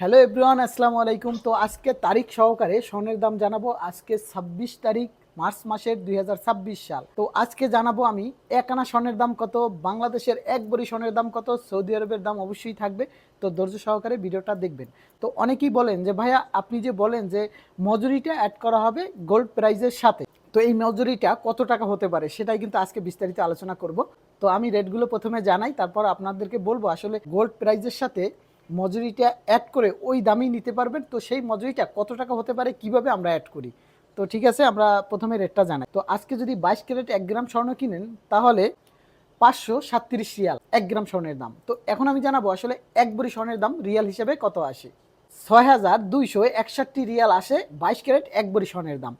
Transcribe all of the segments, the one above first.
Hello everyone, আসসালামু আলাইকুম। তো আজকে তারিখ সহকারে স্বর্ণের দাম জানাবো। আজকে ২৬ তারিখ মার্চ মাসের ২০২৬ সাল। তো আজকে জানাবো আমি এক আনা স্বর্ণের দাম কত, বাংলাদেশের এক ভরি স্বর্ণের দাম কত, সৌদি আরবের দাম অবশ্যই থাকবে। তো ধৈর্য সহকারে ভিডিওটা দেখবেন। তো অনেকেই বলেন যে ভাইয়া আপনি যে বলেন যে মজুরিটা অ্যাড করা হবে গোল্ড প্রাইজের সাথে, তো এই মজুরিটা কত টাকা হতে পারে সেটাই কিন্তু আজকে বিস্তারিত আলোচনা করব। তো আমি রেটগুলো প্রথমে জানাই, তারপর আপনাদেরকে বলবো আসলে গোল্ড প্রাইজের সাথে মজুরিটা অ্যাড করে ওই দামই নিতে পারবেন। তো সেই মজুরিটা কত টাকা হতে পারে, কিভাবে আমরা অ্যাড করি। তো ঠিক আছে, আমরা প্রথমে রেটটা জানাই। তো আজকে যদি 22 ক্যারেট 1 গ্রাম স্বর্ণ কিনেন তাহলে 537 রিয়াল 1 গ্রাম স্বর্ণের দাম। তো এখন আমি জানাবো আসলে এক ভরি স্বর্ণের দাম রিয়াল হিসেবে কত আসে। 6261 রিয়াল আসে 22 ক্যারেট এক ভরি স্বর্ণের দাম।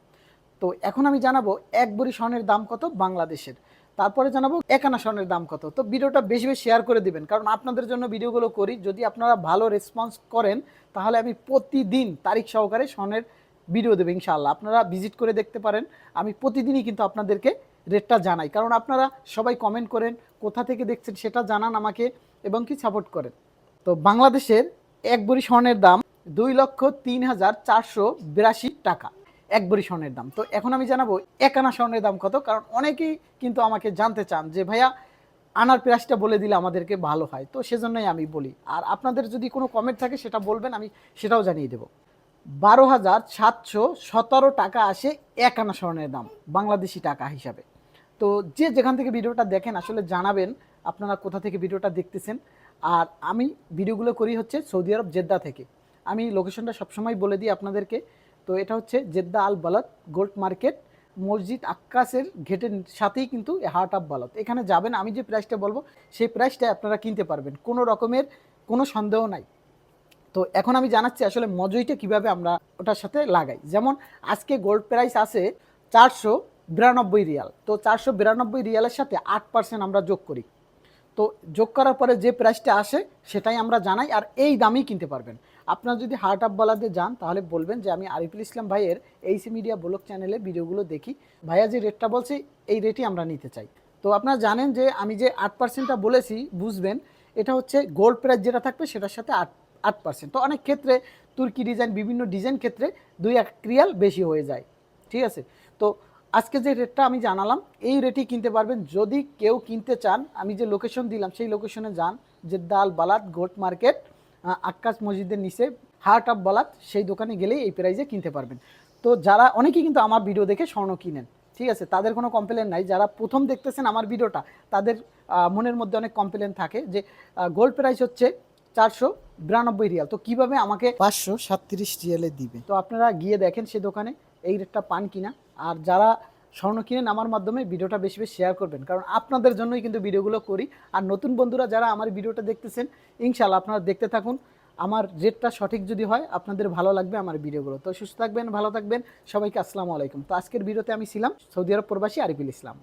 তো এখন আমি জানাবো এক ভরি স্বর্ণের দাম কত বাংলাদেশের, তারপরে জানাবো এক আনা স্বর্ণের দাম কত। তো ভিডিওটা বেশি বেশি শেয়ার করে দিবেন, কারণ আপনাদের জন্য ভিডিওগুলো করি। যদি আপনারা ভালো রেসপন্স করেন তাহলে আমি প্রতিদিন তারিখ সহকারে স্বর্ণের ভিডিও দেবো ইনশাআল্লাহ। আপনারা ভিজিট করে দেখতে পারেন, আমি প্রতিদিনই কিন্তু আপনাদেরকে রেটটা জানাই, কারণ আপনারা সবাই কমেন্ট করেন, কোথা থেকে দেখছেন সেটা জানান আমাকে এবং কি সাপোর্ট করেন। তো বাংলাদেশের এক ভরি স্বর্ণের দাম 2,03,482 টাকা এক ভরি স্বর্ণের দাম। তো এখন আমি জানাবো এক আনা স্বর্ণের দাম কত, কারণ অনেকেই কিন্তু আমাকে জানতে চান যে ভাইয়া আনার প্রাইসটা বলে দিলে আমাদেরকে ভালো হয়। তো সেজন্যই আমি বলি, আর আপনাদের যদি কোনো কমেন্ট থাকে সেটা বলবেন, আমি সেটাও জানিয়ে দেবো। 12,717 টাকা আসে এক আনা স্বর্ণের দাম বাংলাদেশি টাকা হিসাবে। তো যে যেখান থেকে ভিডিওটা দেখেন আসলে জানাবেন আপনারা কোথা থেকে ভিডিওটা দেখতেছেন। আর আমি ভিডিওগুলো করি হচ্ছে সৌদি আরব জেদ্দা থেকে। আমি লোকেশনটা সবসময় বলে দিই আপনাদেরকে। তো এটা হচ্ছে জেদ্দা আল বালাদ গোল্ড মার্কেট, মসজিদ আক্কাসের গেটের সাথেই কিন্তু হার্ট অফ বালাদ। এখানে যাবেন, আমি যে প্রাইসটা বলবো সেই প্রাইসটায় আপনারা কিনতে পারবেন, কোনো রকমের কোনো সন্দেহ নাই। তো এখন আমি জানাচ্ছি আসলে মজুরিটা কিভাবে আমরা ওটার সাথে লাগাই। যেমন আজকে গোল্ড প্রাইস আছে 492 রিয়াল। তো 492 রিয়ালের সাথে 8% আমরা যোগ করি। তো যোগ করার পরে যে প্রাইসটা আসে সেটাই আমরা জানাই, আর এই দামেই কিনতে পারবেন। আপনারা যদি হার্ট অফ বালাদে যান তাহলে বলবেন যে আমি আরিফুল ইসলাম ভাইয়ের এইসি মিডিয়া ব্লগ চ্যানেলে ভিডিওগুলো দেখি, ভাইয়া যে রেটটা বলছে এই রেটই আমরা নিতে চাই। তো আপনারা জানেন যে আমি যে 8%টা বলেছি বুঝবেন, এটা হচ্ছে গোল্ড প্রাইস যেটা থাকবে সেটার সাথে 8%। তো অনেক ক্ষেত্রে তুর্কি ডিজাইন, বিভিন্ন ডিজাইন ক্ষেত্রে 2-1 রিয়াল বেশি হয়ে যায়। ঠিক আছে, তো আজকে যে রেটটা আমি জানালাম এই রেটেই কিনতে পারবেন। যদি কেউ কিনতে চান আমি যে লোকেশন দিলাম সেই লোকেশনে যান, জেদ্দা আল বালাদ গোল্ড মার্কেট, আক্কাস মসজিদের নিচে হার্ট অফ বালাদ, সেই দোকানে গেলেই এই প্রাইসে কিনতে পারবেন। তো যারা অনেকেই কিন্তু আমার ভিডিও দেখে স্বর্ণ কিনেন, ঠিক আছে, তাদের কোনো কমপ্লেন নাই। যারা প্রথম দেখতেছেন আমার ভিডিওটা তাদের মনের মধ্যে অনেক কমপ্লেন থাকে যে গোল্ড প্রাইস হচ্ছে 492 রিয়াল, তো কিভাবে আমাকে 537 রিয়ালে দিবে। তো আপনারা গিয়ে দেখেন সে দোকানে এই রেটটা পান কিনা। আর যারা স্বর্ণ কিনেন আমার মাধ্যমে ভিডিওটা বেশি বেশি শেয়ার করবেন, কারণ আপনাদের জন্যই কিন্তু ভিডিওগুলো করি। আর নতুন বন্ধুরা যারা আমার ভিডিওটা দেখতেছেন, ইনশাআল্লাহ আপনারা দেখতে থাকুন। আমার রেটটা সঠিক যদি হয় আপনাদের ভালো লাগবে আমার ভিডিওগুলো। তো সুস্থ থাকবেন, ভালো থাকবেন, সবাইকে আসসালামু আলাইকুম। তো আজকের ভিডিওতে আমি ছিলাম সৌদি আরব প্রবাসী আরিফুল ইসলাম।